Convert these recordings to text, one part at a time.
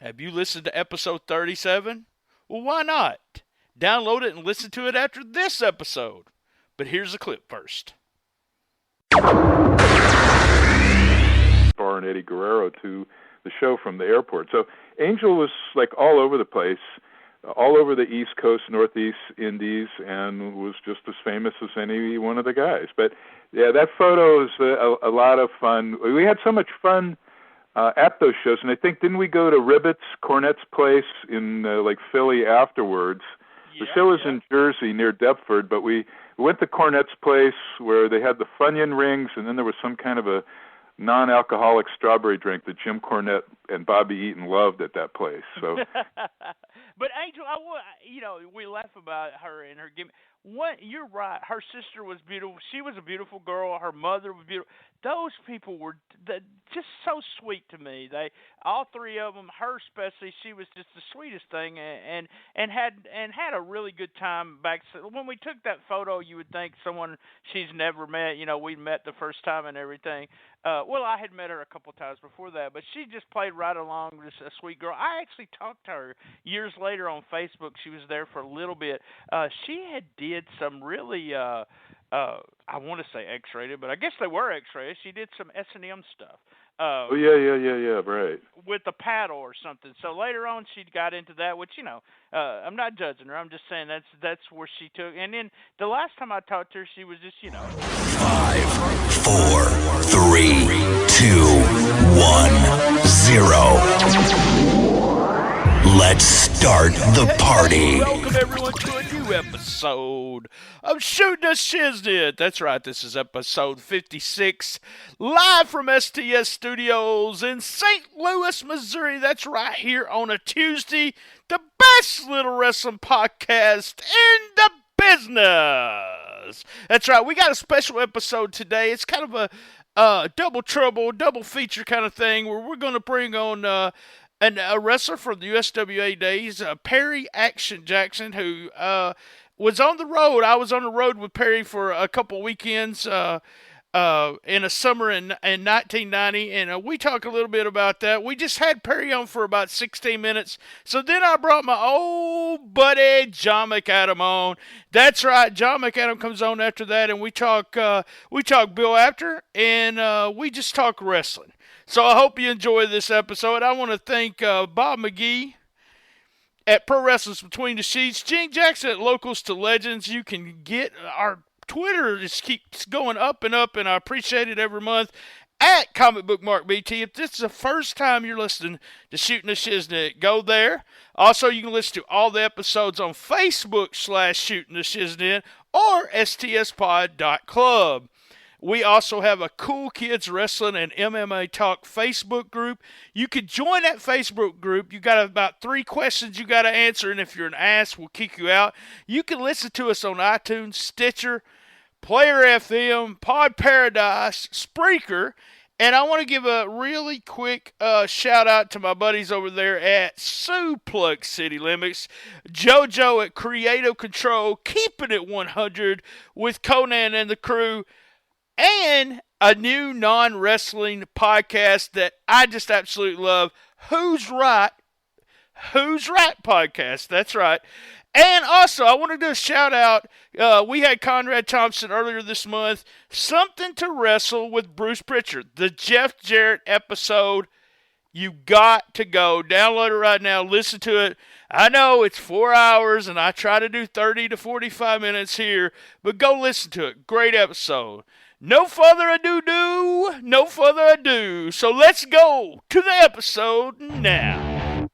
Have you listened to episode 37? Well, why not? Download it and listen to it after this episode. But here's a clip first. Bar and Eddie Guerrero to the show from the airport. So Angel was like all over the place, all over the East Coast, Northeast Indies, and was just as famous as any one of the guys. But yeah, that photo is a lot of fun. We had so much fun at those shows, and I think, didn't we go to Ribbit's, Cornette's place in like Philly afterwards? The show was in Jersey near Deptford, but we went to Cornette's place where they had the Funyun rings, and then there was some kind of a non-alcoholic strawberry drink that Jim Cornette and Bobby Eaton loved at that place. So, but Angel, we laugh about her and her gimmick. You're right. Her sister was beautiful. She was a beautiful girl. Her mother was beautiful. Those people were just so sweet to me. All three of them, her especially, she was just the sweetest thing, and had a really good time back. When we took that photo, you would think someone she's never met. We met the first time and everything. Well, I had met her a couple times before that, but she just played right along, just a sweet girl. I actually talked to her years later on Facebook. She was there for a little bit. She had did some really, I want to say X-rated, but I guess they were X-rated. She did some S&M stuff. Yeah, right. With a paddle or something. So later on, she got into that, which, I'm not judging her. I'm just saying that's where she took. And then the last time I talked to her, she was just, 5, 4, 3, 2, 1, 0. Let's start the party. Welcome everyone to a new episode of Shootin the Shiznit. That's right, this is episode 56, live from STS Studios in St. Louis, Missouri. That's right, here on a Tuesday, the best little wrestling podcast in the business. That's right, we got a special episode today. It's kind of a double trouble, double feature kind of thing where we're going to bring on a wrestler from the USWA days, Perry Action Jackson, who was on the road. I was on the road with Perry for a couple weekends in a summer in 1990, and we talk a little bit about that. We just had Perry on for about 16 minutes, so then I brought my old buddy John McAdam on. That's right, John McAdam comes on after that, and we talk Bill Apter, and we just talk wrestling. So I hope you enjoy this episode. I want to thank Bob McGee at Pro Wrestlers Between the Sheets, Gene Jackson at Locals to Legends. You can get our Twitter just keeps going up, and I appreciate it every month. At Comic Book Mark BT. If this is the first time you're listening to Shootin the Shiznit, go there. Also, you can listen to all the episodes on Facebook/Shootin the Shiznit or STSPod.club. We also have a Cool Kids Wrestling and MMA Talk Facebook group. You can join that Facebook group. You got about 3 questions you got to answer, and if you're an ass, we'll kick you out. You can listen to us on iTunes, Stitcher, Player FM, Pod Paradise, Spreaker, and I want to give a really quick shout out to my buddies over there at Suplex City Limits, JoJo at Creative Control, keeping it 100 with Conan and the crew, and a new non-wrestling podcast that I just absolutely love, Who's Right podcast. That's right. And also, I want to do a shout-out. We had Conrad Thompson earlier this month, Something to Wrestle with Bruce Pritchard, the Jeff Jarrett episode. You got to go. Download it right now. Listen to it. I know it's 4 hours, and I try to do 30 to 45 minutes here, but go listen to it. Great episode. No further ado. So let's go to the episode now.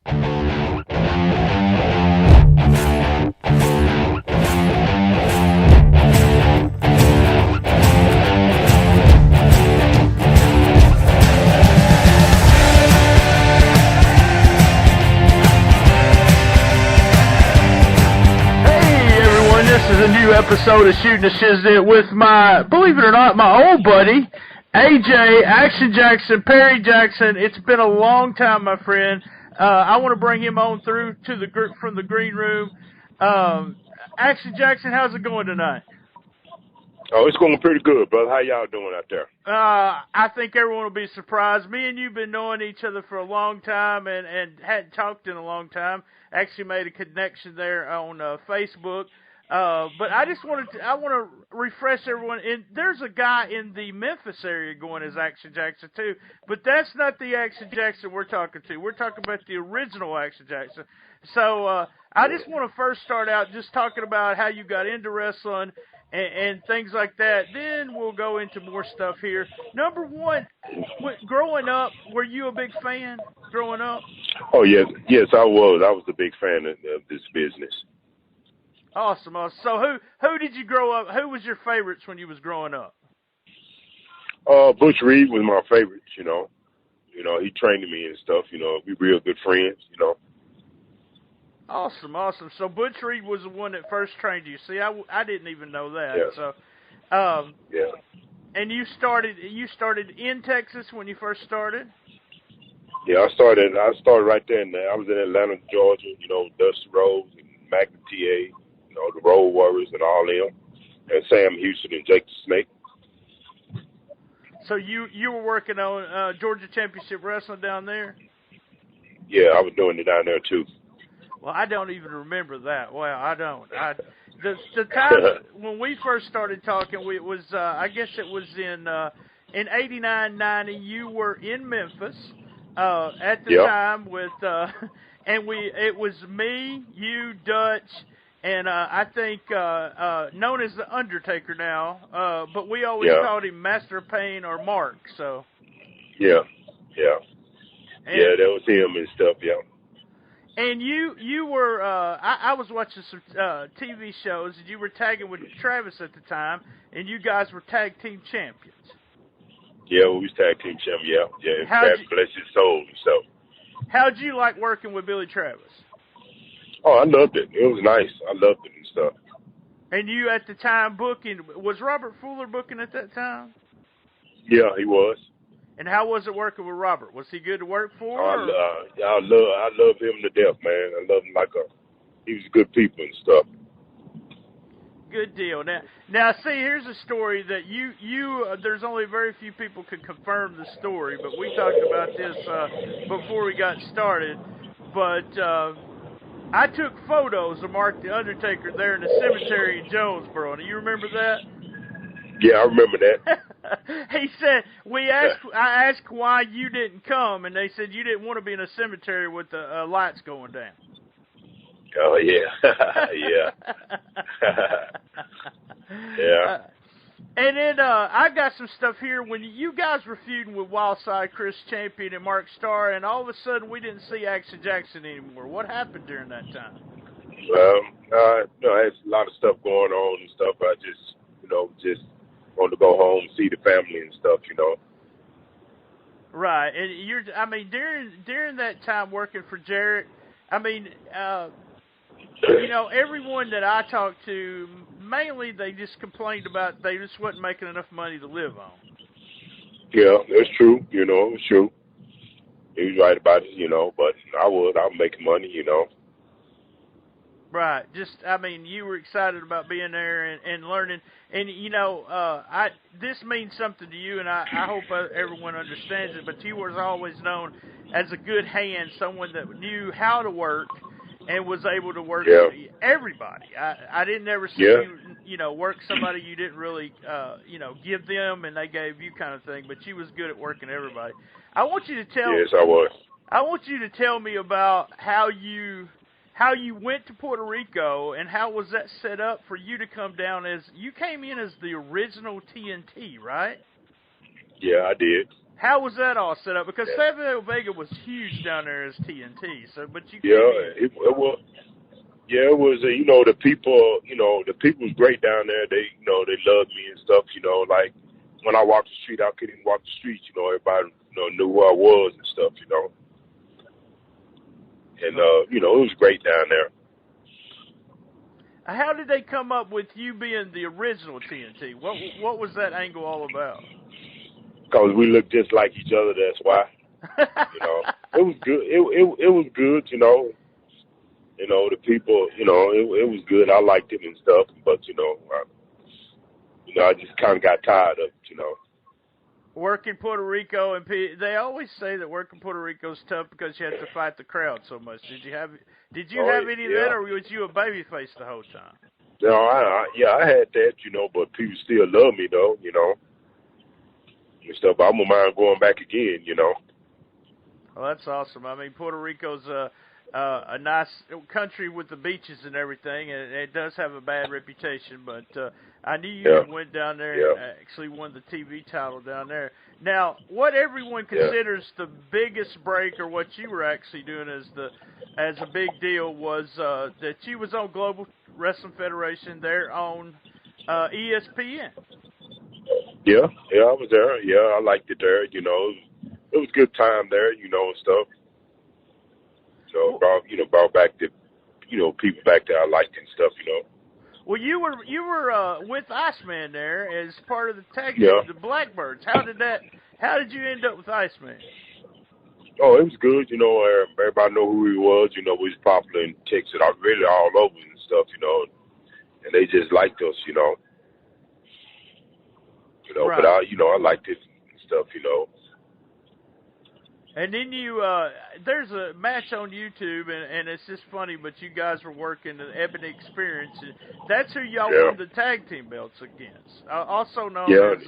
This is a new episode of Shootin the Shiznit with my, believe it or not, my old buddy, AJ, Action Jackson, Perry Jackson. It's been a long time, my friend. I want to bring him on through to the group from the green room. Action Jackson, how's it going tonight? Oh, it's going pretty good, brother. How y'all doing out there? I think everyone will be surprised. Me and you've been knowing each other for a long time and hadn't talked in a long time. Actually made a connection there on Facebook. But I want to refresh everyone. There's a guy in the Memphis area going as Action Jackson too, but that's not the Action Jackson we're talking to. We're talking about the original Action Jackson. So I just want to first start out just talking about how you got into wrestling and things like that. Then we'll go into more stuff here. Number one, growing up, were you a big fan growing up? Oh, yes, I was. I was a big fan of this business. Awesome. So who did you grow up? Who was your favorites when you was growing up? Butch Reed was my favorite. You know, he trained me and stuff. You know, we real good friends. You know. Awesome. So Butch Reed was the one that first trained you. See, I didn't even know that. Yeah. So, yeah. And you started in Texas when you first started? Yeah, I started right there. I was in Atlanta, Georgia. You know, Dusty Rhodes and Magna TA. You know, the Road Warriors and all them, and Sam Houston and Jake the Snake. So you were working on Georgia Championship Wrestling down there? Yeah, I was doing it down there too. Well, I don't even remember that. Well, I don't. The time when we first started talking, it was I guess it was in '89, '90. You were in Memphis at the time with, it was me, you, Dutch, and I think known as the Undertaker now, but we always called him Master of Pain or Mark. So. Yeah, that was him and stuff. Yeah. And you were, I was watching some TV shows, and you were tagging with Travis at the time, and you guys were tag team champions. Yeah, we was tag team champions, yeah. Travis bless his soul and stuff. How'd you like working with Billy Travis? Oh, I loved it. It was nice. I loved it and stuff. And you, at the time, was Robert Fuller booking at that time? Yeah, he was. And how was it working with Robert? Was he good to work for? I love him to death, man. I love him he was good people and stuff. Good deal. Now, see, here's a story that there's only very few people can confirm the story, but we talked about this before we got started. But I took photos of Mark the Undertaker there in the cemetery in Jonesboro. Do you remember that? Yeah, I remember that. He said, I asked why you didn't come, and they said you didn't want to be in a cemetery with the lights going down. Oh, yeah. Yeah. Yeah. And then I got some stuff here. When you guys were feuding with Wildside Chris Champion and Mark Starr, and all of a sudden we didn't see Action Jackson anymore. What happened during that time? There's a lot of stuff going on and stuff. I just wanted to go home and see the family and stuff, Right, and during that time working for Jarrett, everyone that I talked to, mainly they just complained about they just wasn't making enough money to live on. Yeah, that's true. It's true. He was right about it, but I'm making money, Right. You were excited about being there and learning. And, this means something to you, and I hope everyone understands it, but you was always known as a good hand, someone that knew how to work and was able to work everybody. I didn't ever see you, work somebody you didn't really, give them and they gave you kind of thing, but you was good at working everybody. I want you to tell Yes, I was. I want you to tell me about how you went to Puerto Rico and how was that set up for you to come down you came in as the original TNT, right? Yeah, I did. How was that all set up? Because Savio Vega was huge down there as TNT. So, but you it was. Yeah, it was. The people. The people was great down there. They, they loved me and stuff. Like when I walked the street, I couldn't even walk the streets. Everybody, knew who I was and stuff. And it was great down there. How did they come up with you being the original TNT? What was that angle all about? Because we look just like each other, that's why. It was good. It was good, the people, it was good. I liked it and stuff, but, I just kind of got tired of it, Working Puerto Rico, and they always say that working Puerto Rico is tough because you have to fight the crowd so much. Did you have any of that, or was you a babyface the whole time? No, I had that, but people still love me though, and stuff. I wouldn't mind going back again, Well, that's awesome. I mean, Puerto Rico's a nice country with the beaches and everything, and it does have a bad reputation, but I knew you went down there and actually won the TV title down there. Now, what everyone considers the biggest break, or what you were actually doing as a big deal, was that you was on Global Wrestling Federation there on ESPN. Yeah, I was there. Yeah, I liked it there. It was a good time there, and stuff. So brought back the, people back there I liked and stuff, Well, you were with Iceman there as part of the tag team, the Blackbirds. How did you end up with Iceman? Oh, it was good. Everybody know who he was. We was popular in Texas, really all over and stuff. And they just liked us. Right. But I liked it and stuff. And then there's a match on YouTube, and it's just funny, but you guys were working the Ebony Experience. That's who y'all won the tag team belts against, also known as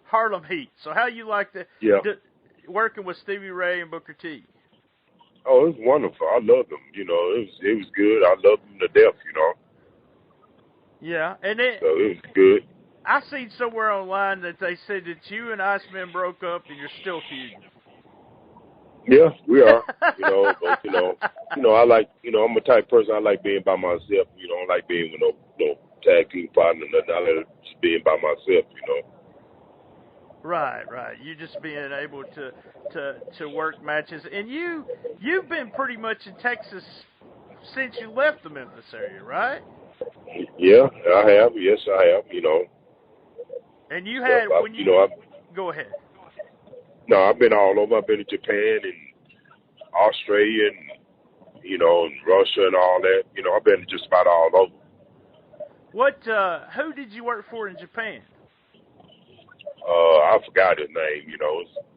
Harlem Heat. So how you like working with Stevie Ray and Booker T? Oh, it was wonderful. I loved them. It was good. I loved them to death. Yeah, and so it was good. I seen somewhere online that they said that you and Iceman broke up, and you're still feuding. Yeah, we are. But I like. I'm a type of person. I like being by myself. I don't like being with no tag team partner. Nothing. I like just being by myself. Right. You just being able to work matches, and you've been pretty much in Texas since you left the Memphis area, right? Yeah, I have. Yes, I have. And you had go ahead. No, I've been all over. I've been to Japan and Australia and Russia and all that. I've been just about all over. Who did you work for in Japan? I forgot his name.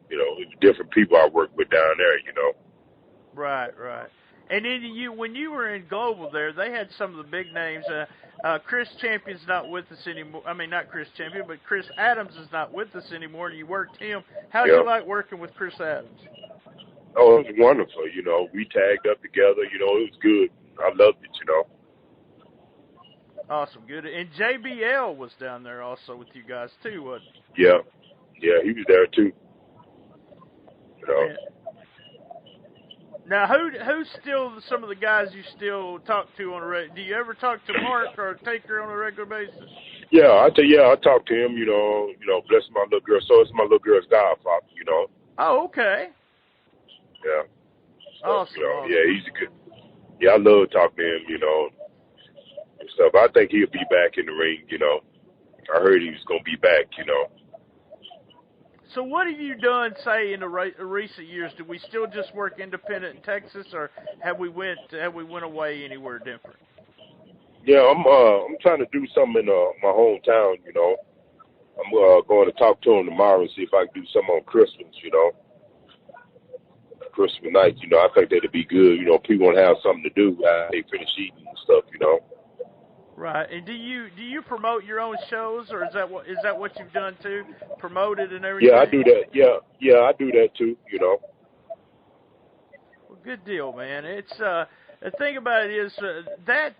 It's different people I worked with down there. Right. And then when you were in Global there, they had some of the big names. Chris Champion's not with us anymore. I mean, not Chris Champion, but Chris Adams is not with us anymore, and you worked him. How did you like working with Chris Adams? Oh, it was wonderful. We tagged up together. It was good. I loved it, Awesome, good. And JBL was down there also with you guys, too, wasn't he? Yeah, he was there, too. Yeah. Now, who's still some of the guys you still talk to on a regular? Do you ever talk to Mark or Taker on a regular basis? Yeah, I talk to him. Bless my little girl. So it's my little girl's godfather. Oh, okay. Yeah. Awesome. Yeah, he's a good. Yeah, I love talking to him. And stuff. I think he'll be back in the ring. I heard he was gonna be back. So what have you done, say, in the recent years? Do we still just work independent in Texas, or have we went away anywhere different? Yeah, I'm trying to do something in my hometown. I'm going to talk to him tomorrow and see if I can do something on Christmas. Christmas night. I think that'd be good. People want to have something to do after they finish eating and stuff. Right. And do you promote your own shows, or is that what you've done too? Promote it and everything? Yeah, I do that. Yeah, I do that too. Well, good deal, man. It's the thing about it is that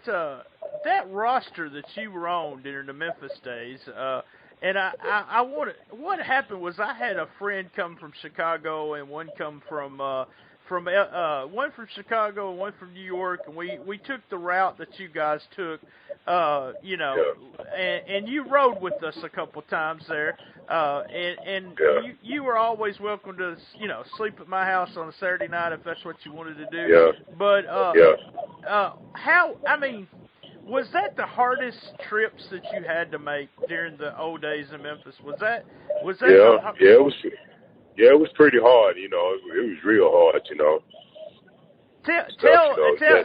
roster that you were on during the Memphis days. And I wanted. What happened was I had a friend come from Chicago and one come from one from Chicago and one from New York, and we took the route that you guys took, and you rode with us a couple times there, and you were always welcome to sleep at my house on a Saturday night if that's what you wanted to do. Yeah. But was that the hardest trips that you had to make during the old days in Memphis? Was that? It was pretty hard. It was real hard.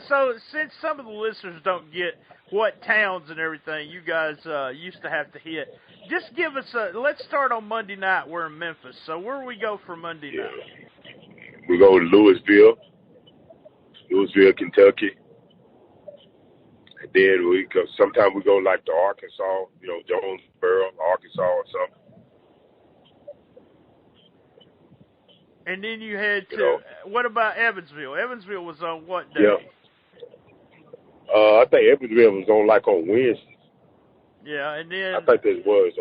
So since some of the listeners don't get what towns and everything you guys used to have to hit, just give us let's start on Monday night. We're in Memphis. So where do we go for Monday night? We go to Louisville, Kentucky. And then sometimes we go like to Arkansas, Jonesboro, Arkansas or something. And then you head to, what about Evansville? Evansville was on what day? Yeah. I think Evansville was on Wednesday. Yeah, and then... I think that was.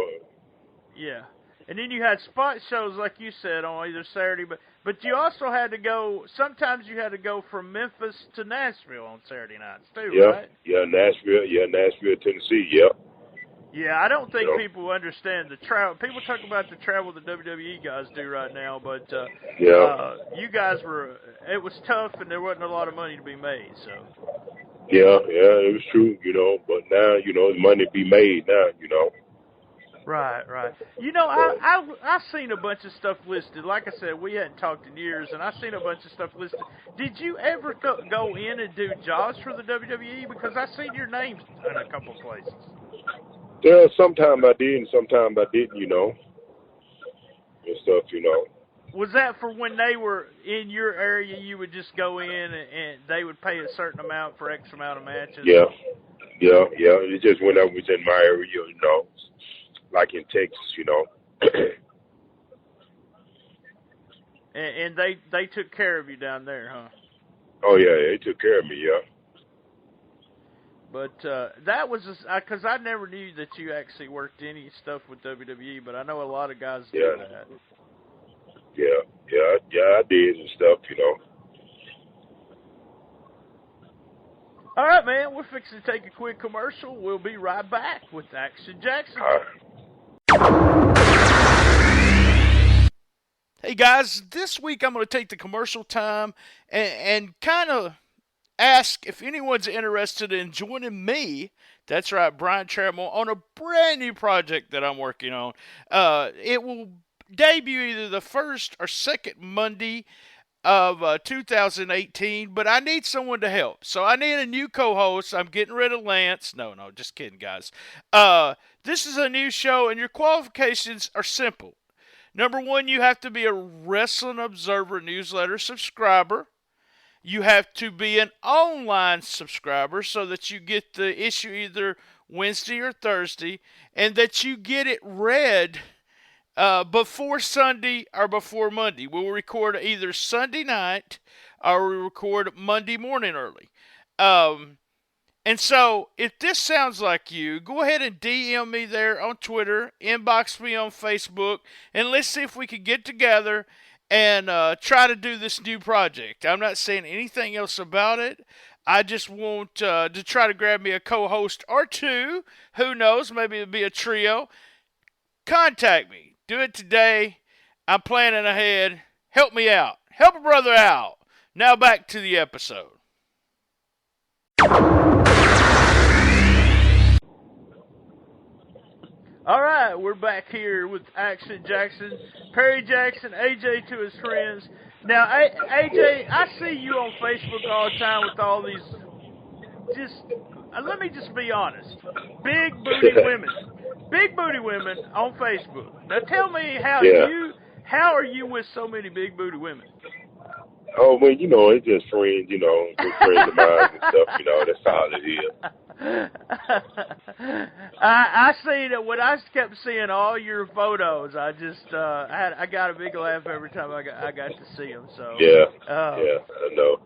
Yeah. And then you had spot shows, like you said, on either Saturday. But you also had to go, sometimes you had to go from Memphis to Nashville on Saturday nights, too, right? Yeah, Nashville, Tennessee, yeah. Yeah, I don't think people understand the travel. People talk about the travel the WWE guys do right now, but you guys it was tough and there wasn't a lot of money to be made, so. Yeah, it was true, but now, the money be made now, Right. I seen a bunch of stuff listed. Like I said, we hadn't talked in years, and I seen a bunch of stuff listed. Did you ever go in and do jobs for the WWE? Because I seen your names in a couple of places. Yeah, sometimes I did and sometimes I didn't, and stuff, Was that for when they were in your area, you would just go in and they would pay a certain amount for X amount of matches? Yeah. It's just when I was in my area, like in Texas, And they took care of you down there, huh? Oh, yeah, they took care of me, yeah. But that was because I never knew that you actually worked any stuff with WWE, but I know a lot of guys do that. Yeah, I did and stuff, All right, man, we're fixing to take a quick commercial. We'll be right back with Action Jackson. All right. Hey, guys, this week I'm going to take the commercial time and kind of ask if anyone's interested in joining me, that's right, Brian Trammell, on a brand new project that I'm working on. It will debut either the first or second Monday of 2018, but I need someone to help. So I need a new co-host. I'm getting rid of Lance. No, just kidding, guys. This is a new show, and your qualifications are simple. Number one, you have to be a Wrestling Observer newsletter subscriber. You have to be an online subscriber so that you get the issue either Wednesday or Thursday, and that you get it read before Sunday or before Monday. We'll record either Sunday night or we record Monday morning early. And so, if this sounds like you, go ahead and DM me there on Twitter, inbox me on Facebook, and let's see if we can get together and try to do this new project. I'm not saying anything else about it. I just want to try to grab me a co-host or two. Who knows? Maybe it'll be a trio. Contact me. Do it today. I'm planning ahead. Help me out. Help a brother out. Now back to the episode. All right, we're back here with Action Jackson, Perry Jackson, AJ to his friends. Now, AJ, I see you on Facebook all the time with all these, let me just be honest, big booty women on Facebook. Now, tell me how are you with so many big booty women? Oh, well, it's just friends, good friends of mine and stuff, that's all it is. I see that when I kept seeing all your photos, I just I got a big laugh every time I got to see them. So yeah, I know.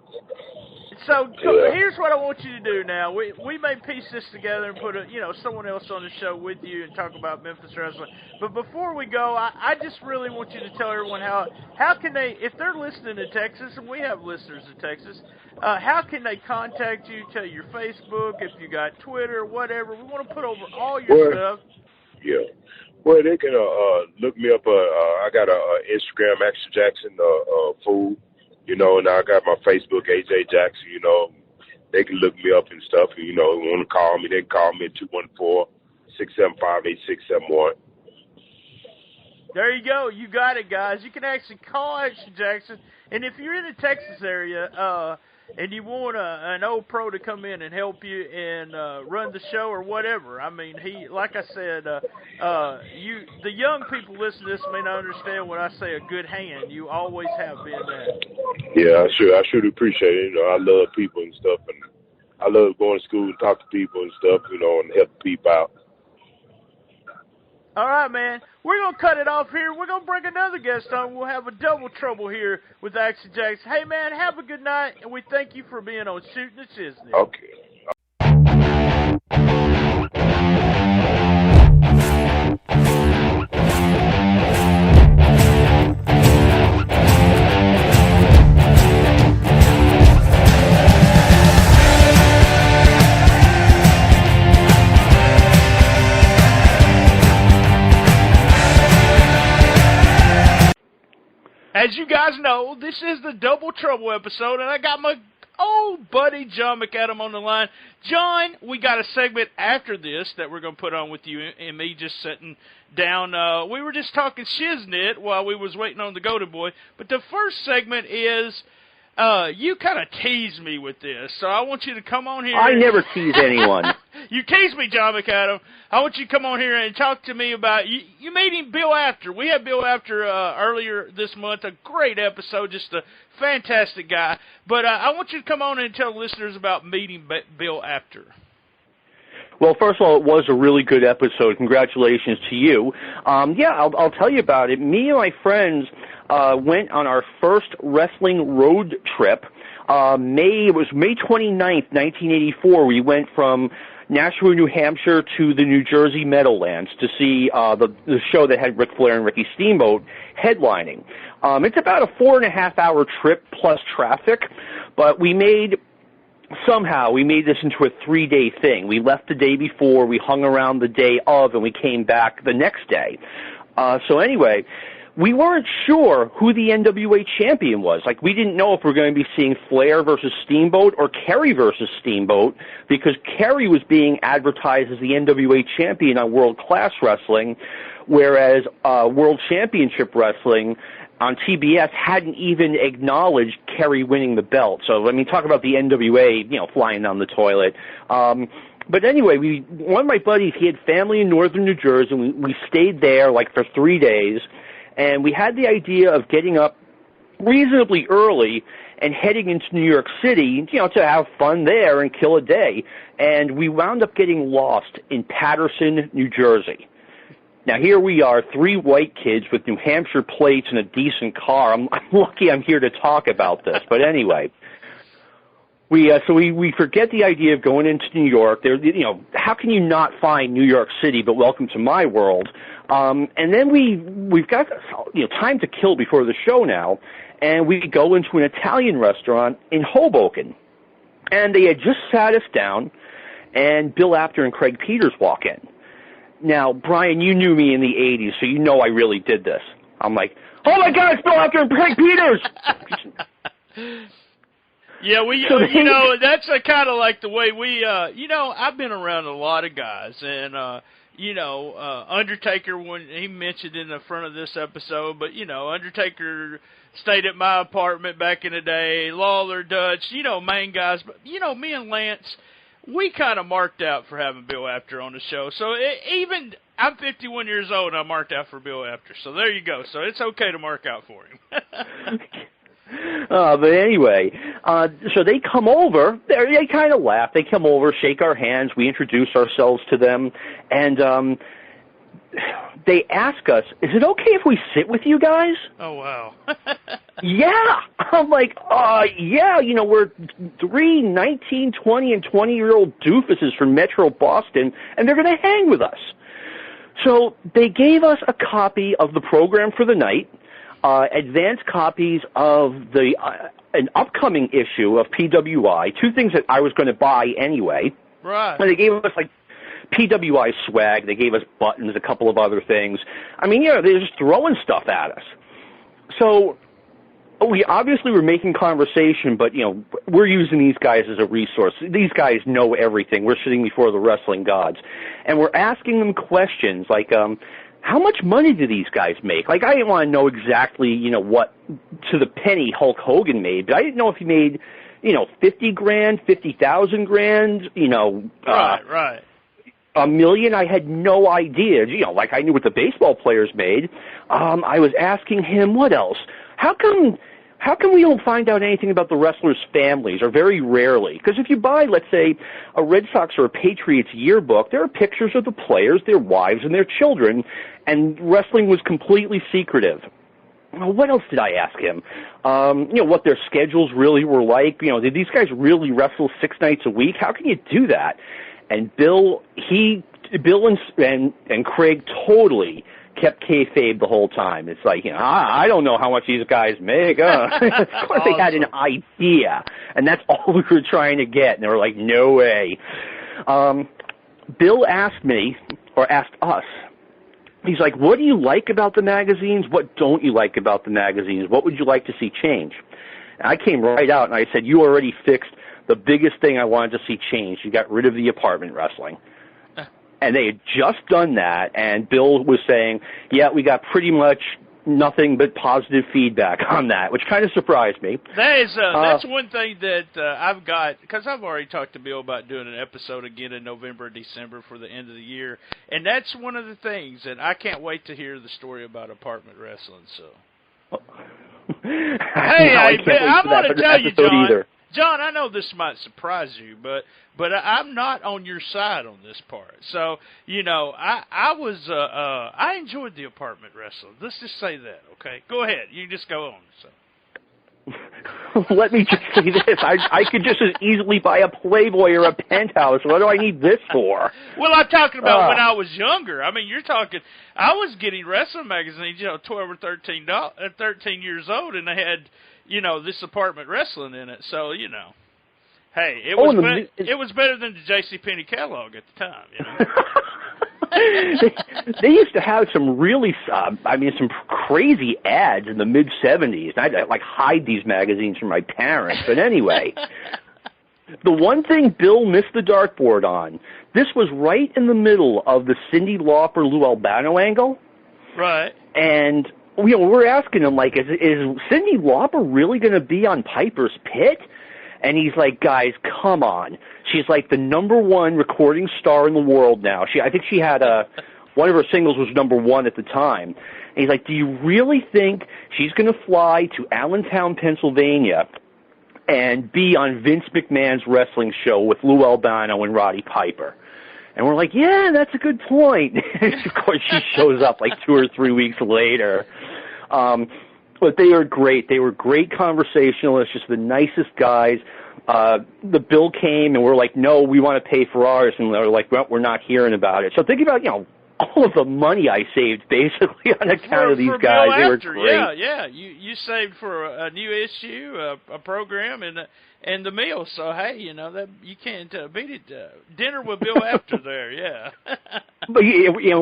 So here's what I want you to do now. We may piece this together and put someone else on the show with you and talk about Memphis Wrestling. But before we go, I just really want you to tell everyone how can they, if they're listening to Texas, and we have listeners in Texas, how can they contact you? Tell your Facebook, if you got Twitter, whatever. We want to put over all your stuff. Yeah. Well, they can look me up. I got a Instagram, Action Jackson Food. And I got my Facebook, AJ Jackson, they can look me up and stuff. Want to call me, they can call me at 214-675-8671. There you go. You got it, guys. You can actually call Action Jackson. And if you're in the Texas area, and you want an old pro to come in and help you and run the show or whatever. I mean, he, like I said, the young people listening to this may not understand when I say a good hand. You always have been that. Yeah, I sure do appreciate it. You know, I love people and stuff, and I love going to school and talk to people and stuff, you know, and help people out. All right, man. We're going to cut it off here. We're going to bring another guest on. We'll have a double trouble here with Action Jacks. Hey, man, have a good night, and we thank you for being on Shootin the Shiznit. Okay. As you guys know, this is the Double Trouble episode, and I got my old buddy John McAdam on the line. John, we got a segment after this that we're going to put on with you and me just sitting down. We were just talking shiznit while we was waiting on the Golden Boy, but the first segment is you kind of tease me with this, so I want you to come on here. I never tease anyone. You tease me, John McAdam. I want you to come on here and talk to me about, you meeting Bill Apter. We had Bill Apter earlier this month, a great episode, just a fantastic guy. But I want you to come on and tell listeners about meeting Bill Apter. Well, first of all, it was a really good episode. Congratulations to you. I'll tell you about it. Me and my friends went on our first wrestling road trip. It was May 29th, 1984. We went from Nashua, New Hampshire to the New Jersey Meadowlands to see the show that had Ric Flair and Ricky Steamboat headlining. It's about a 4.5-hour trip plus traffic, but we made this into a 3-day thing. We left the day before, we hung around the day of, and we came back the next day. So anyway, we weren't sure who the NWA champion was. Like, we didn't know if we were going to be seeing Flair versus Steamboat or Kerry versus Steamboat, because Kerry was being advertised as the NWA champion on World Class Wrestling, whereas World Championship Wrestling on TBS hadn't even acknowledged Kerry winning the belt. So, I mean, talk about the NWA, flying down the toilet. But anyway, one of my buddies, he had family in northern New Jersey, and we stayed there, for 3 days. And we had the idea of getting up reasonably early and heading into New York City, to have fun there and kill a day. And we wound up getting lost in Paterson, New Jersey. Now, here we are, 3 white kids with New Hampshire plates and a decent car. I'm lucky I'm here to talk about this. But anyway, we forget the idea of going into New York. How can you not find New York City but welcome to my world? And then we've got time to kill before the show now, and we go into an Italian restaurant in Hoboken. And they had just sat us down, and Bill Apter and Craig Peters walk in. Now, Brian, you knew me in the 80s, so you know I really did this. I'm like, oh my God, it's Bill Apter and Craig Peters! Yeah, that's kind of like the way we, I've been around a lot of guys, and, Undertaker, when he mentioned in the front of this episode, but, Undertaker stayed at my apartment back in the day, Lawler, Dutch, main guys, but, me and Lance, we kind of marked out for having Bill Apter on the show. So I'm 51 years old, and I marked out for Bill Apter. So there you go. So it's okay to mark out for him. But anyway, so they come over. They kind of laugh. They come over, shake our hands. We introduce ourselves to them. And they ask us, is it okay if we sit with you guys? Oh, wow. Yeah. I'm like, yeah, we're 3 19, 20, and 20-year-old doofuses from Metro Boston, and they're going to hang with us. So they gave us a copy of the program for the night, advanced copies of an upcoming issue of PWI, 2 things that I was going to buy anyway. Right. And they gave us, PWI swag. They gave us buttons, a couple of other things. I mean, they're just throwing stuff at us. So we obviously were making conversation, but, we're using these guys as a resource. These guys know everything. We're sitting before the wrestling gods. And we're asking them questions like, how much money do these guys make? I didn't want to know exactly, what to the penny Hulk Hogan made, but I didn't know if he made $50 grand, $50,000 grand, Right. $1 million. I had no idea. Like I knew what the baseball players made. I was asking him, what else? How come we don't find out anything about the wrestlers' families, or very rarely? Because if you buy, let's say, a Red Sox or a Patriots yearbook, there are pictures of the players, their wives, and their children, and wrestling was completely secretive. Well, what else did I ask him? What their schedules really were like. Did these guys really wrestle 6 nights a week? How can you do that? And Bill and Craig totally kept kayfabe the whole time. It's like, I don't know how much these guys make. Of course they had an idea, and that's all we were trying to get. And they were like, no way. Bill asked me, or asked us, he's like, what do you like about the magazines? What don't you like about the magazines? What would you like to see change? And I came right out and I said, you already fixed the biggest thing I wanted to see changed. You got rid of the apartment wrestling. And they had just done that, and Bill was saying, yeah, we got pretty much nothing but positive feedback on that, which kind of surprised me. That's one thing that I've got, because I've already talked to Bill about doing an episode again in November or December for the end of the year, and that's one of the things, and I can't wait to hear the story about apartment wrestling. So, I'm going to tell you, John. Either. John, I know this might surprise you, but I'm not on your side on this part. So, I enjoyed the apartment wrestling. Let's just say that, okay? Go ahead. You just go on. So. Let me just say this. I could just as easily buy a Playboy or a Penthouse. What do I need this for? Well, I'm talking about when I was younger. I mean, you're talking, I was getting wrestling magazines, 12 or 13 years old, and they had, this apartment wrestling in it. So, hey, it was better than the JCPenney catalog at the time, they used to have some really, some crazy ads in the mid-'70s. I'd hide these magazines from my parents. But anyway, the one thing Bill missed the dartboard on, this was right in the middle of the Cyndi Lauper, Lou Albano angle. Right. And we're asking him, is Cyndi Lauper really going to be on Piper's Pit? And he's like, guys, come on. She's like the #1 recording star in the world now. I think she had one of her singles was #1 at the time. And he's like, do you really think she's going to fly to Allentown, Pennsylvania, and be on Vince McMahon's wrestling show with Lou Albano and Roddy Piper? And we're like, yeah, that's a good point. Of course, she shows up 2 or 3 weeks later. But they are great. They were great conversationalists, just the nicest guys. The bill came, and we're like, no, we want to pay for ours. And they're like, well, we're not hearing about it. So think about, all of the money I saved, basically, on account of these guys. Bill they were Apter, great. Yeah. You saved for a new issue, a program, and the meal. So, hey, that you can't beat it. Dinner with Bill Apter there, yeah. But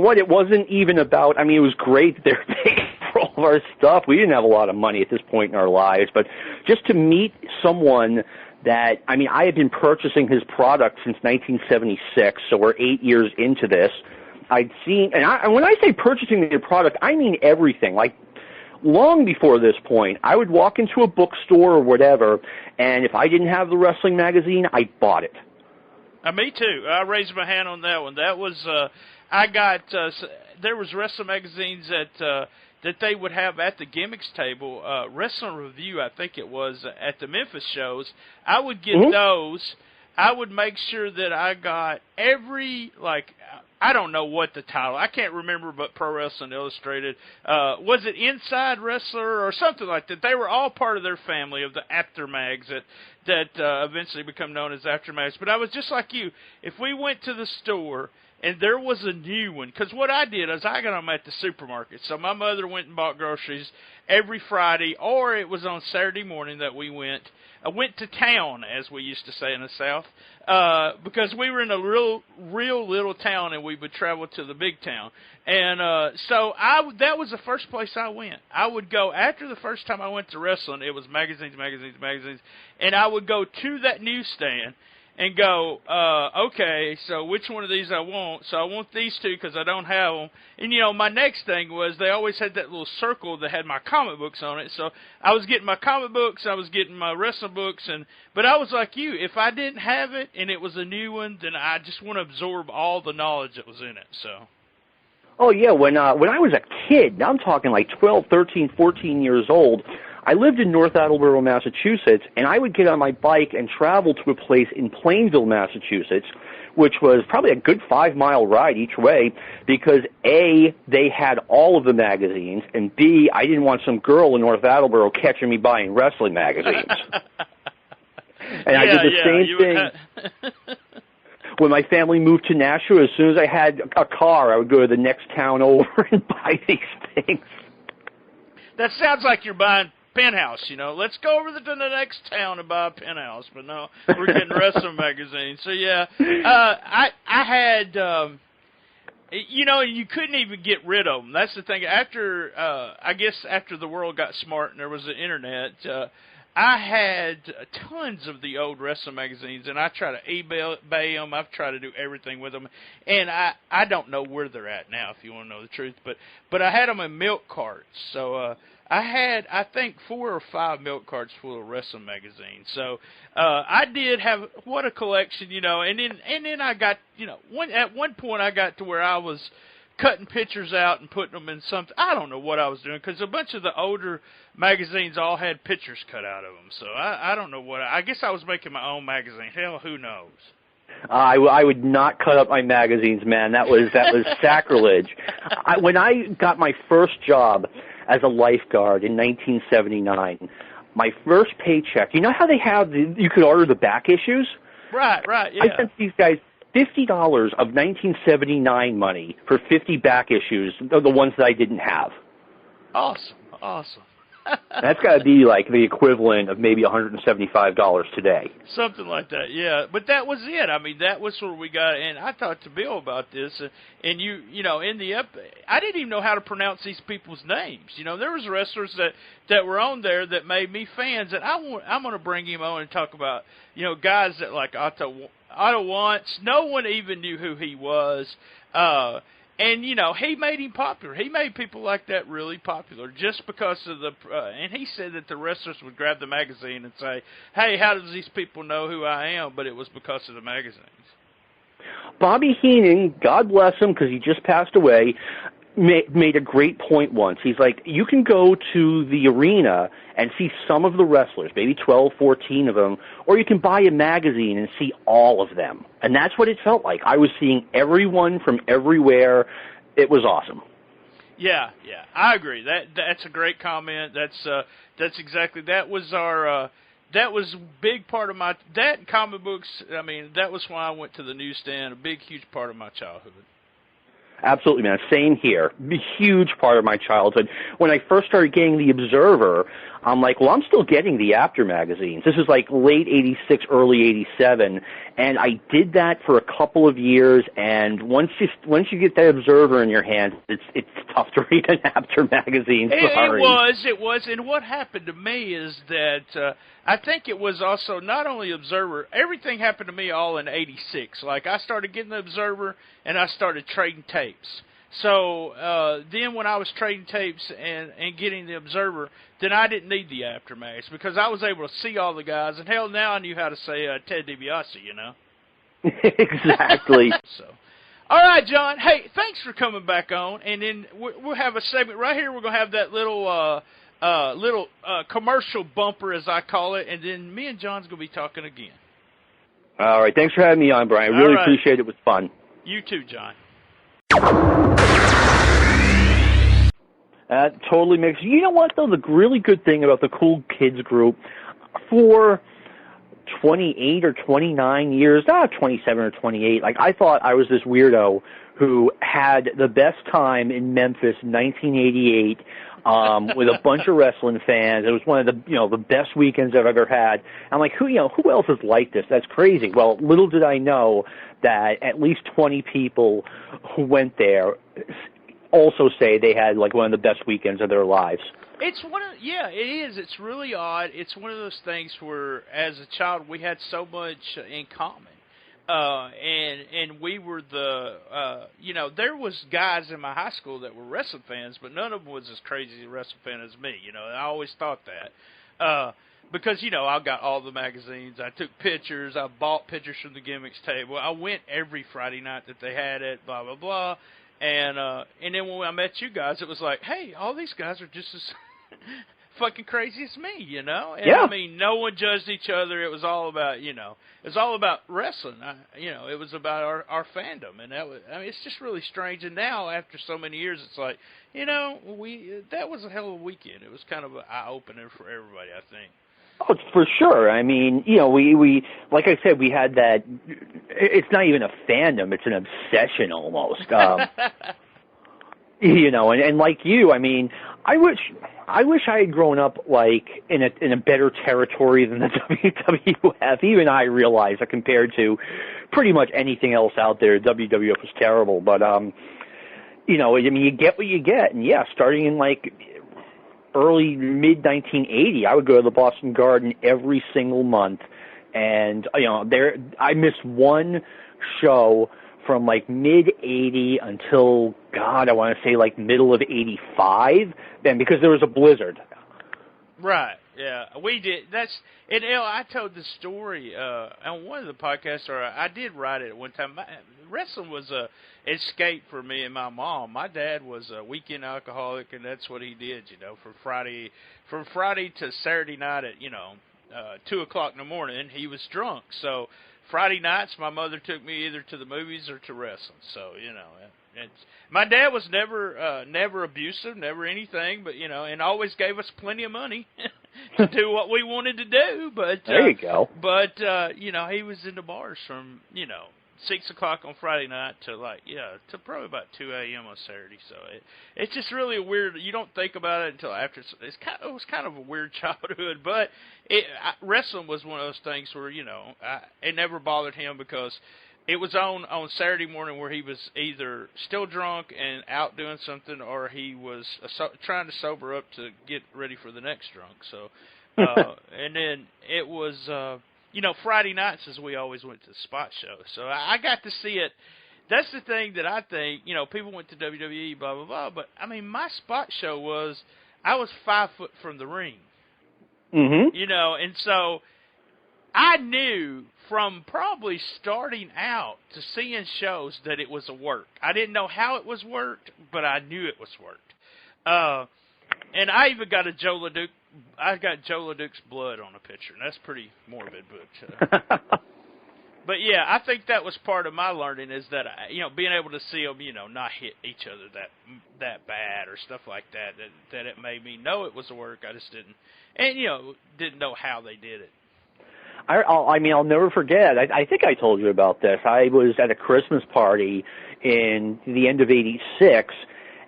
what? It wasn't even about. I mean, it was great that they're paying for all of our stuff. We didn't have a lot of money at this point in our lives, but just to meet someone that, I had been purchasing his product since 1976, so we're 8 years into this. I'd seen, and when I say purchasing their product, I mean everything. Long before this point, I would walk into a bookstore or whatever, and if I didn't have the wrestling magazine, I bought it. Me too. I raised my hand on that one. That was, I got, there was wrestling magazines that they would have at the gimmicks table, Wrestling Review, I think it was, at the Memphis shows. I would get those. I would make sure that I got every, I don't know what the title, I can't remember, but Pro Wrestling Illustrated, was it Inside Wrestler or something like that? They were all part of their family of the Apter mags that eventually become known as Apter mags. But I was just like you. If we went to the store and there was a new one, because what I did is I got them at the supermarket. So my mother went and bought groceries every Friday, or it was on Saturday morning that we went. I went to town, as we used to say in the South, because we were in a real little town, and we would travel to the big town. And so that was the first place I went. I would go, after the first time I went to wrestling, it was magazines, and I would go to that newsstand, and go, okay, so which one of these I want? So I want these two because I don't have them. And, you know, my next thing was they always had that little circle that had my comic books on it. So I was getting my comic books, I was getting my wrestling books, but I was like you. If I didn't have it and it was a new one, then I just want to absorb all the knowledge that was in it, so. Oh, yeah, when I was a kid, now I'm talking like 12, 13, 14 years old, I lived in North Attleboro, Massachusetts, and I would get on my bike and travel to a place in Plainville, Massachusetts, which was probably a good 5-mile ride each way because, A, they had all of the magazines, and B, I didn't want some girl in North Attleboro catching me buying wrestling magazines. And I did the same thing. When my family moved to Nashua, as soon as I had a car, I would go to the next town over and buy these things. That sounds like you're buying Penthouse, you know. Let's go over to the next town and buy a Penthouse. But no, we're getting wrestling magazines. So, yeah, I had, you know, you couldn't even get rid of them. That's the thing. After, I guess after the world got smart and there was the Internet, I had tons of the old wrestling magazines, and I try to eBay them. I've tried to do everything with them, and I don't know where they're at now, if you want to know the truth. But I had them in milk carts, so I had, I think, 4 or 5 milk carts full of wrestling magazines. So I did have, what a collection, you know. And then I got, you know, at one point I got to where I was cutting pictures out and putting them in something. I don't know what I was doing because a bunch of the older magazines all had pictures cut out of them. So I don't know what. I guess I was making my own magazine. Hell, who knows? I would not cut up my magazines, man. That was sacrilege. When I got my first job as a lifeguard in 1979, my first paycheck. You know how they have you could order the back issues? Right. Yeah. I sent these guys $50 of 1979 money for 50 back issues, the ones that I didn't have. Awesome. That's got to be like the equivalent of maybe $175 today. Something like that, yeah. But that was it. I mean, that was where we got, and I talked to Bill about this, and you know, in the I didn't even know how to pronounce these people's names. You know, there was wrestlers that were on there that made me fans, and I'm going to bring him on and talk about, you know, guys that like Otto Once. No one even knew who he was. And, you know, he made him popular. He made people like that really popular just because of the and he said that the wrestlers would grab the magazine and say, hey, how does these people know who I am? But it was because of the magazines. Bobby Heenan, God bless him because he just passed away, made a great point once. He's like, you can go to the arena and see some of the wrestlers, maybe 12, 14 of them, or you can buy a magazine and see all of them. And that's what it felt like. I was seeing everyone from everywhere. It was awesome. Yeah, I agree. That's a great comment. That's exactly, that was our that was a big part of my, that comic books, I mean, that was why I went to the newsstand, a big, huge part of my childhood. Absolutely, man. Same here. A huge part of my childhood. When I first started getting the Observer, I'm like, well, I'm still getting the Apter magazines. This is like late 86, early 87, and I did that for a couple of years, and once you get that Observer in your hand, it's tough to read an Apter magazine. Sorry. It was, and what happened to me is that I think it was also not only Observer, everything happened to me all in 86. Like, I started getting the Observer, and I started trading tapes. So then when I was trading tapes and getting the Observer, then I didn't need the Aftermaths because I was able to see all the guys. And hell, now I knew how to say Ted DiBiase, you know. Exactly. So, all right, John. Hey, thanks for coming back on. And then we'll have a segment right here. We're going to have that little commercial bumper, as I call it. And then me and John's going to be talking again. All right. Thanks for having me on, Brian. I really appreciate it. It was fun. You too, John. That totally makes. You know what, though? The really good thing about the Cool Kids group, for 28 or 29 years, 27 or 28, like, I thought I was this weirdo who had the best time in Memphis in 1988 with a bunch of wrestling fans. It was one of the best weekends I've ever had. I'm like, who else is like this? That's crazy. Well, little did I know that at least 20 people who went there also say they had like one of the best weekends of their lives. It is. It's really odd. It's one of those things where, as a child, we had so much in common. And we were there was guys in my high school that were wrestling fans, but none of them was as crazy a wrestling fan as me. I always thought that. Because, I got all the magazines. I took pictures. I bought pictures from the gimmicks table. I went every Friday night that they had it, blah, blah, blah. And then when I met you guys, it was like, hey, all these guys are just as fucking crazy as me, And, yeah. I mean, no one judged each other. It was all about, it was all about wrestling. It was about our fandom. And it's just really strange. And now, after so many years, it's like, that was a hell of a weekend. It was kind of an eye-opener for everybody, I think. Oh, for sure. I mean, we like I said, we had that. It's not even a fandom; it's an obsession almost. And like you, I mean, I wish I had grown up like in a better territory than the WWF. Even I realize that compared to pretty much anything else out there, WWF was terrible. But I mean, you get what you get, and yeah, starting in like early mid-1980, I would go to the Boston Garden every single month, and I missed one show from like mid-80 until, God, I want to say like middle of 85, then because there was a blizzard. Right. Yeah, we did. I told the story on one of the podcasts, or I did write it at one time. Wrestling was a escape for me and my mom. My dad was a weekend alcoholic, and that's what he did, from Friday to Saturday night at 2 o'clock in the morning. He was drunk, so Friday nights my mother took me either to the movies or to wrestling. So my dad was never abusive, never anything, but and always gave us plenty of money to do what we wanted to do. But there you go. But he was in the bars from 6 o'clock on Friday night to probably about 2 a.m. on Saturday. So it's just really weird. You don't think about it until after. It was kind of a weird childhood, but wrestling was one of those things where it never bothered him because it was on Saturday morning where he was either still drunk and out doing something, or he was trying to sober up to get ready for the next drunk. So, and then it was, Friday nights is we always went to the spot show. So I got to see it. That's the thing that I think, people went to WWE, blah, blah, blah. But, I mean, my spot show was, I was 5 foot from the ring. Mm-hmm. And so I knew from probably starting out to seeing shows that it was a work. I didn't know how it was worked, but I knew it was worked. And I even got Joe LeDuc. I got Joe LeDuc's blood on a picture, and that's pretty morbid, but but yeah, I think that was part of my learning is that being able to see them, not hit each other that bad or stuff like that it made me know it was a work. I just didn't know how they did it. I'll never forget. I think I told you about this. I was at a Christmas party in the end of '86,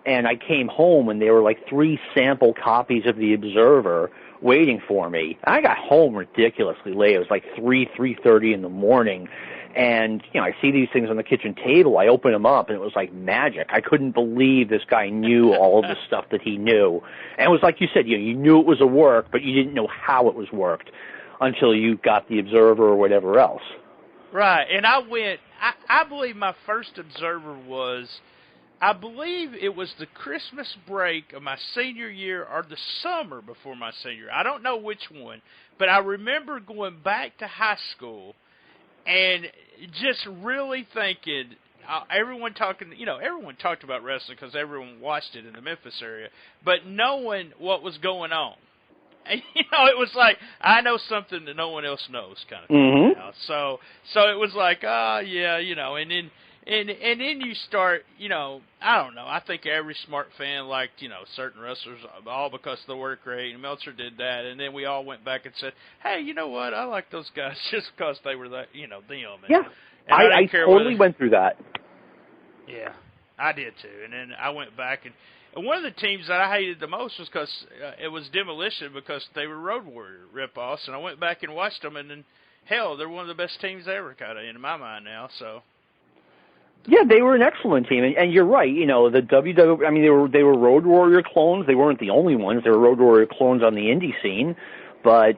and I came home, and there were like 3 sample copies of The Observer waiting for me. I got home ridiculously late. It was like 3:30 in the morning, and I see these things on the kitchen table. I open them up, and it was like magic. I couldn't believe this guy knew all of the stuff that he knew. And it was like you said, you knew it was a work, but you didn't know how it was worked until you got The Observer or whatever else. Right, and I believe my first Observer was, I believe it was the Christmas break of my senior year or the summer before my senior year. I don't know which one, but I remember going back to high school and just really thinking, everyone talked about wrestling because everyone watched it in the Memphis area, but knowing what was going on. And, it was like, I know something that no one else knows kind of thing. Mm-hmm. So it was like, yeah, and then you start, I don't know. I think every smart fan liked, certain wrestlers, all because of the work rate, and Meltzer did that. And then we all went back and said, hey, you know what? I like those guys just because they were them. And, yeah, and I totally went through that. Yeah, I did too. And then I went back, and one of the teams that I hated the most was because it was Demolition, because they were Road Warrior ripoffs. And I went back and watched them, and then, hell, they're one of the best teams ever, kind of, in my mind now, so. Yeah, they were an excellent team, and you're right. The WWE. I mean, they were Road Warrior clones. They weren't the only ones. They were Road Warrior clones on the indie scene, but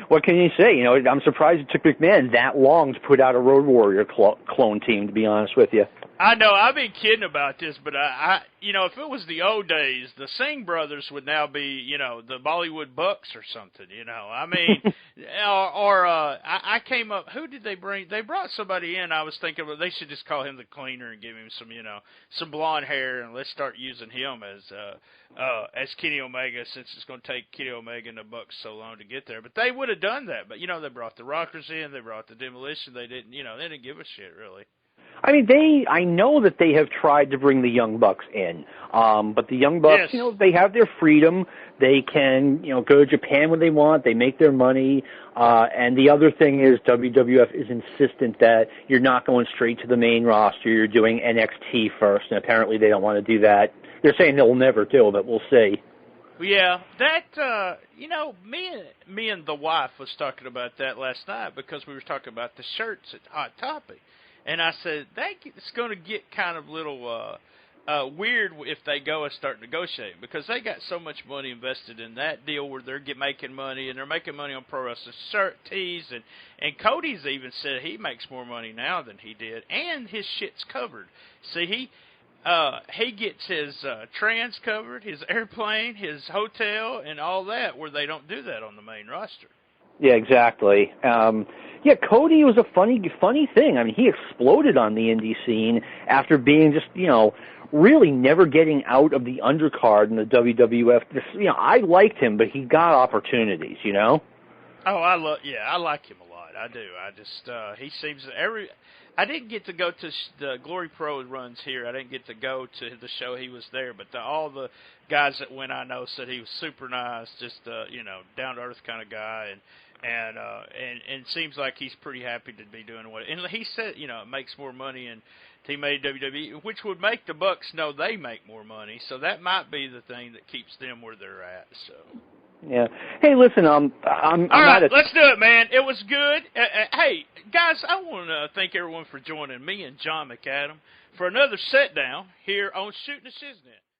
What can you say? You know, I'm surprised it took McMahon that long to put out a Road Warrior clone team, to be honest with you. I know, I've been kidding about this, but you know, if it was the old days, the Singh brothers would now be, you know, the Bollywood Bucks or something, you know. I mean, I came up, who did they bring? They brought somebody in, I was thinking, well, they should just call him the cleaner and give him some, you know, some blonde hair, and let's start using him as Kenny Omega, since it's going to take Kenny Omega and the Bucks so long to get there. But they would have done that. But, you know, they brought the Rockers in, they brought the Demolition, they didn't give a shit, really. I mean, I know that they have tried to bring the Young Bucks in, but the Young Bucks, yes, you know, they have their freedom. They can, you know, go to Japan when they want. They make their money. And the other thing is WWF is insistent that you're not going straight to the main roster. You're doing NXT first, and apparently they don't want to do that. They're saying they'll never do it, but we'll see. Yeah, that, you know, me and the wife was talking about that last night because we were talking about the shirts at Hot Topic. And I said, it's going to get kind of little weird if they go and start negotiating, because they got so much money invested in that deal where they're making money, and they're making money on pro wrestling shirt, tees, and Cody's even said he makes more money now than he did, and his shit's covered. See, he gets his trans covered, his airplane, his hotel, and all that, where they don't do that on the main roster. Yeah, exactly. Yeah, Cody was a funny thing. I mean, he exploded on the indie scene after being just, you know, really never getting out of the undercard in the WWF. You know, I liked him, but he got opportunities, you know? Oh, I like him a lot. I do. I just, he seems I didn't get to go to the Glory Pro runs here. I didn't get to go to the show he was there, but all the guys that went, I know, said he was super nice, just you know, down to earth kind of guy, and seems like he's pretty happy to be doing what. And he said, you know, it makes more money and he made WWE, which would make the Bucks know they make more money. So that might be the thing that keeps them where they're at. So. Yeah. Hey, listen, I'm all right, let's do it, man. It was good. Hey, guys, I want to thank everyone for joining me and John McAdam for another sit down here on Shootin the Shiznit.